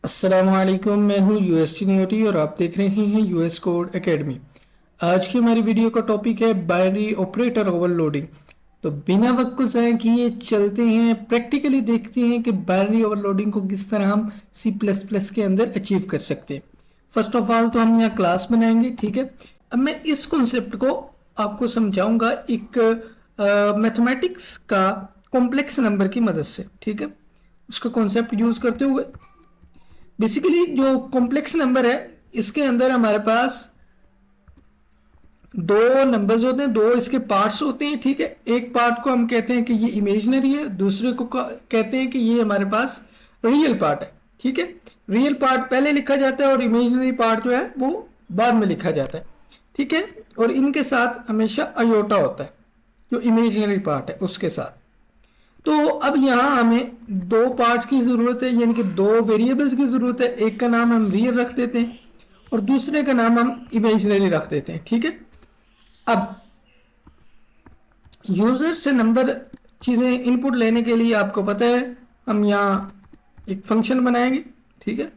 अस्सलामुअलैकुम, मैं हूं यूएसटी न्यूटी और आप देख रहे हैं यूएस कोड एकेडमी। आज की हमारी वीडियो का टॉपिक है बाइनरी ऑपरेटर ओवरलोडिंग। तो बिना वक्त को ज़ाया किए चलते हैं, प्रैक्टिकली देखते हैं कि बाइनरी ओवरलोडिंग को किस तरह हम सी प्लस प्लस के अंदर अचीव कर सकते हैं। फर्स्ट ऑफ ऑल तो हम यहाँ क्लास बनाएंगे, ठीक है। अब मैं इस कॉन्सेप्ट को आपको समझाऊंगा एक मैथमेटिक्स का कॉम्प्लेक्स नंबर की मदद से, ठीक है। उसका कॉन्सेप्ट यूज करते हुए बेसिकली जो कॉम्प्लेक्स नंबर है इसके अंदर हमारे पास दो नंबर्स होते हैं, दो इसके पार्ट्स होते हैं, ठीक है। एक पार्ट को हम कहते हैं कि ये इमेजिनरी है, दूसरे को कहते हैं कि ये हमारे पास रियल पार्ट है, ठीक है। रियल पार्ट पहले लिखा जाता है और इमेजिनरी पार्ट जो है वो बाद में लिखा जाता है, ठीक है। और इनके साथ हमेशा अयोटा होता है जो इमेजिनरी पार्ट है उसके साथ। तो अब यहाँ हमें दो पार्ट्स की ज़रूरत है, यानी कि दो वेरिएबल्स की ज़रूरत है। एक का नाम हम रियल रख देते हैं और दूसरे का नाम हम इमेजिनरी रख देते हैं, ठीक है। अब यूज़र से नंबर चीज़ें इनपुट लेने के लिए आपको पता है हम यहाँ एक फंक्शन बनाएंगे, ठीक है,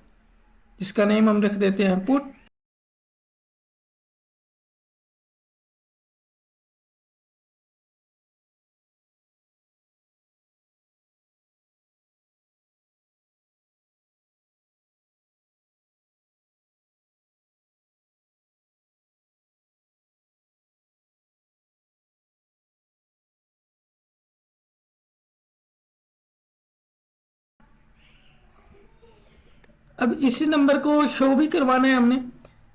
जिसका नेम हम रख देते हैं पुट। अब इसी नंबर को शो भी करवाना है हमने,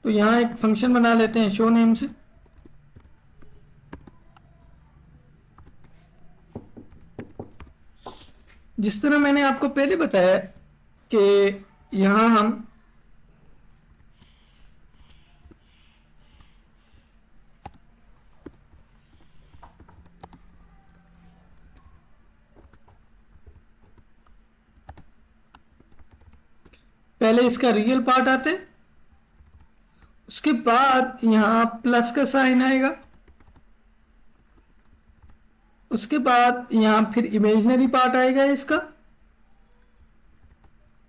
तो यहाँ एक फंक्शन बना लेते हैं शो नेम से। जिस तरह मैंने आपको पहले बताया कि यहाँ हम पहले इसका रियल पार्ट आता है, उसके बाद यहाँ प्लस का साइन आएगा, उसके बाद यहाँ फिर इमेजिनरी पार्ट आएगा इसका।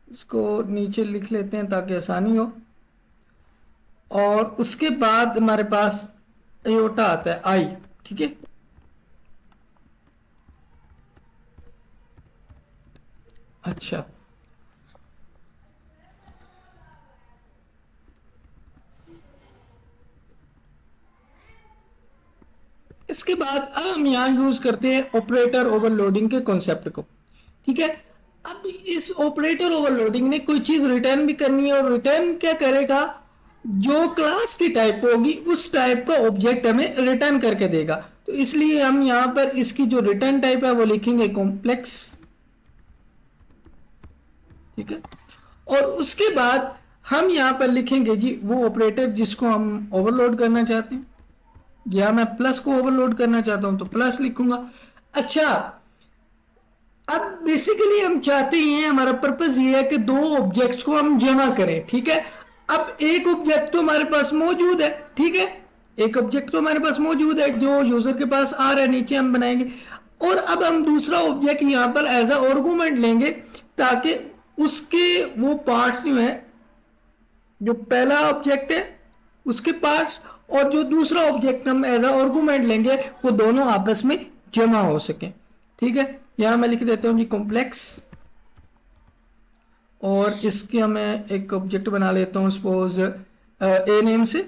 इसको नीचे लिख लेते हैं ताकि आसानी हो। और उसके बाद हमारे पास अयोटा आता है आई, ठीक है। अच्छा, इसके बाद अब हम यहाँ यूज करते हैं ऑपरेटर ओवरलोडिंग के कॉन्सेप्ट को, ठीक है। अब इस ऑपरेटर ओवरलोडिंग ने कोई चीज रिटर्न भी करनी है और रिटर्न क्या करेगा, जो क्लास की टाइप होगी उस टाइप का ऑब्जेक्ट हमें रिटर्न करके देगा। तो इसलिए हम यहाँ पर इसकी जो रिटर्न टाइप है वो लिखेंगे कॉम्प्लेक्स, ठीक है। और उसके बाद हम यहाँ पर लिखेंगे जी वो ऑपरेटर जिसको हम ओवरलोड करना चाहते हैं, या मैं प्लस को ओवरलोड करना चाहता हूं तो प्लस लिखूंगा। अच्छा, अब बेसिकली हम चाहते हैं, हमारा पर्पस ये है कि दो ऑब्जेक्ट्स को हम जमा करें, ठीक है। अब एक ऑब्जेक्ट तो हमारे पास मौजूद है, ठीक है, एक ऑब्जेक्ट तो हमारे पास मौजूद है जो यूजर के पास आ रहा है, नीचे हम बनाएंगे। और अब हम दूसरा ऑब्जेक्ट यहाँ पर एज अ आर्गुमेंट लेंगे ताकि उसके वो पार्ट्स जो है, जो पहला ऑब्जेक्ट है उसके पार्ट्स और जो दूसरा ऑब्जेक्ट हम एज अ आर्गुमेंट लेंगे वो दोनों आपस में जमा हो सके, ठीक है। यहां मैं लिख देता हूं जी कॉम्प्लेक्स, और इसके मैं एक ऑब्जेक्ट बना लेता हूं सपोज ए नेम से।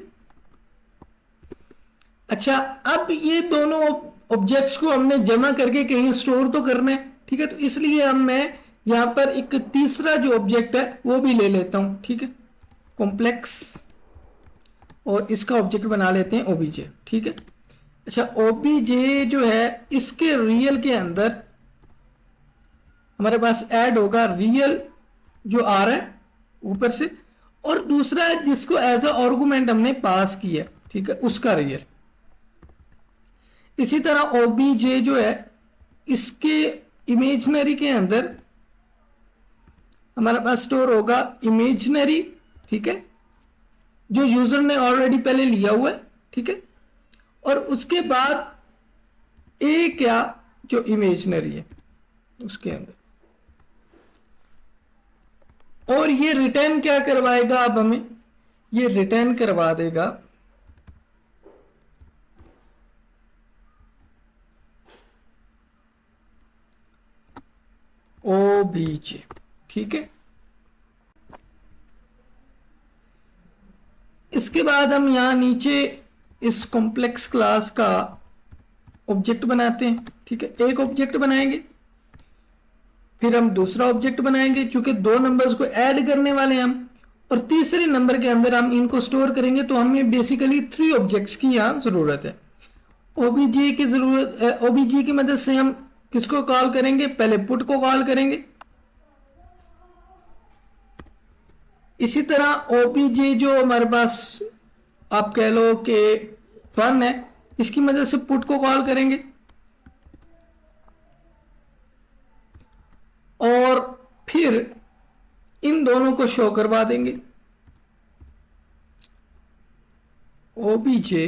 अच्छा, अब ये दोनों ऑब्जेक्ट्स को हमने जमा करके कहीं स्टोर तो करना है, ठीक है। तो इसलिए हम मैं यहां पर एक तीसरा जो ऑब्जेक्ट है वो भी ले लेता हूं, ठीक है, कॉम्प्लेक्स, और इसका ऑब्जेक्ट बना लेते हैं ओबीजे, ठीक है। अच्छा, ओबीजे जो है इसके रियल के अंदर हमारे पास ऐड होगा रियल जो आ रहा है ऊपर से, और दूसरा जिसको एज अ आर्गुमेंट हमने पास किया, ठीक है, उसका रियल। इसी तरह ओबीजे जो है इसके इमेजनरी के अंदर हमारे पास स्टोर होगा इमेजनरी, ठीक है, जो यूजर ने ऑलरेडी पहले लिया हुआ है, ठीक है। और उसके बाद ए क्या जो इमेजनरी है उसके अंदर, और और ये रिटर्न क्या करवाएगा, अब हमें ये रिटर्न करवा देगा ओबीजे। ठीक है, इसके बाद हम यहां नीचे इस कॉम्प्लेक्स क्लास का ऑब्जेक्ट बनाते हैं। ठीक है, एक ऑब्जेक्ट बनाएंगे, फिर हम दूसरा ऑब्जेक्ट बनाएंगे, चूंकि दो नंबर्स को ऐड करने वाले हैं हम, और तीसरे नंबर के अंदर हम इनको स्टोर करेंगे, तो हमें बेसिकली 3 ऑब्जेक्ट्स की यहां जरूरत है। ओबीजे की जरूरत, ओबीजे की मदद से हम किसको कॉल करेंगे, पहले पुट को कॉल करेंगे। इसी तरह ओबीजे जो हमारे पास आप कह लो कि फन है, इसकी मदद से पुट को कॉल करेंगे, और फिर इन दोनों को शो करवा देंगे। ओबीजे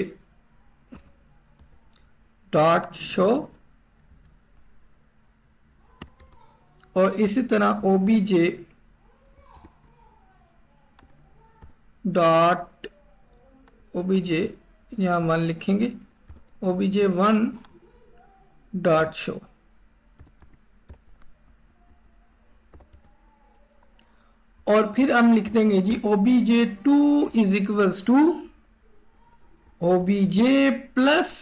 डॉट शो, और इसी तरह ओबीजे डॉट ओबीजे, यहां 1 लिखेंगे, ओबीजे 1 डॉट शो। और फिर हम लिख देंगे जी OBJ 2 is equals to OBJ plus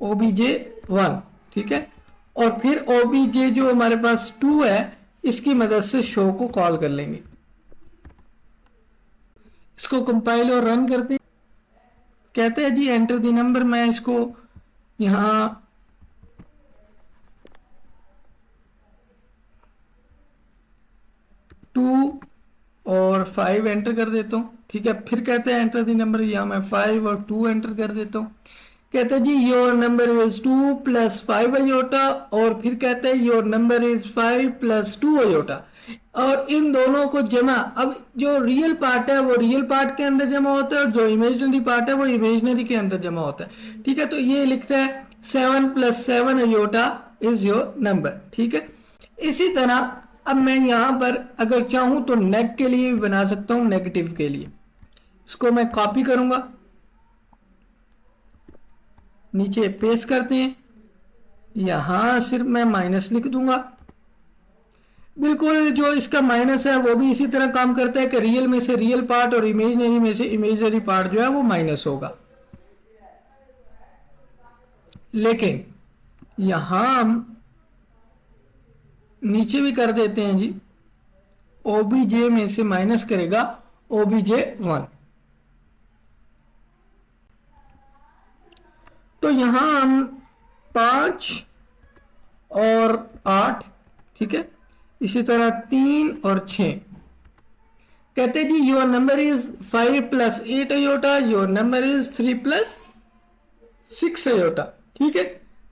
OBJ 1। ठीक है, और फिर ओबीजे जो हमारे पास 2 है, इसकी मदद से शो को कॉल कर लेंगे। इसको कंपाइल और रन करते हैं। कहते हैं जी एंटर द नंबर, मैं इसको यहां 2 और 5 एंटर कर देता हूँ। ठीक है, फिर कहते हैं एंटर द नंबर, यहाँ मैं 5 और 2 एंटर कर देता हूँ। कहते हैं जी योर नंबर इज 2 प्लस 5 अयोटा, और फिर कहते हैं योर नंबर इज 5 प्लस 2 अयोटा, और इन दोनों को जमा, अब जो रियल पार्ट है वो रियल पार्ट के अंदर जमा होता है, और जो इमेजिनरी पार्ट है वो इमेजिनरी के अंदर जमा होता है। ठीक है, तो ये लिखता है 7 plus 7 iota is your number. ठीक है, इसी तरह अब मैं यहां पर अगर चाहूं तो नेग के लिए भी बना सकता हूं, नेगेटिव के लिए। इसको मैं कॉपी करूंगा, नीचे पेस्ट करते हैं, यहां सिर्फ मैं माइनस लिख दूंगा। बिल्कुल जो इसका माइनस है वो भी इसी तरह काम करता है कि रियल में से रियल पार्ट और इमेजिनरी में से इमेजिनरी पार्ट जो है वो माइनस होगा। लेकिन यहां हम नीचे भी कर देते हैं जी, ओबीजे में से माइनस करेगा ओबीजे 1। तो यहां हम 5 और 8, ठीक है, इसी तरह 3 और 6। कहते जी योर नंबर इज 5 प्लस 8 अयोटा, योर नंबर इज 3 प्लस 6 अयोटा। ठीक है,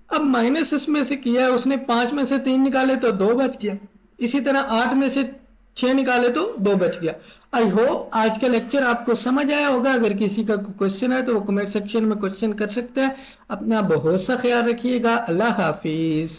अब माइनस इसमें से किया है उसने, 5 में से 3 निकाले तो 2 बच गया, इसी तरह 8 में से 6 निकाले तो 2 बच गया। आई होप आज का लेक्चर आपको समझ आया होगा। अगर किसी का क्वेश्चन है तो वो कमेंट सेक्शन में क्वेश्चन कर सकता है। अपना बहुत सा ख्याल रखिएगा। अल्लाह हाफिज।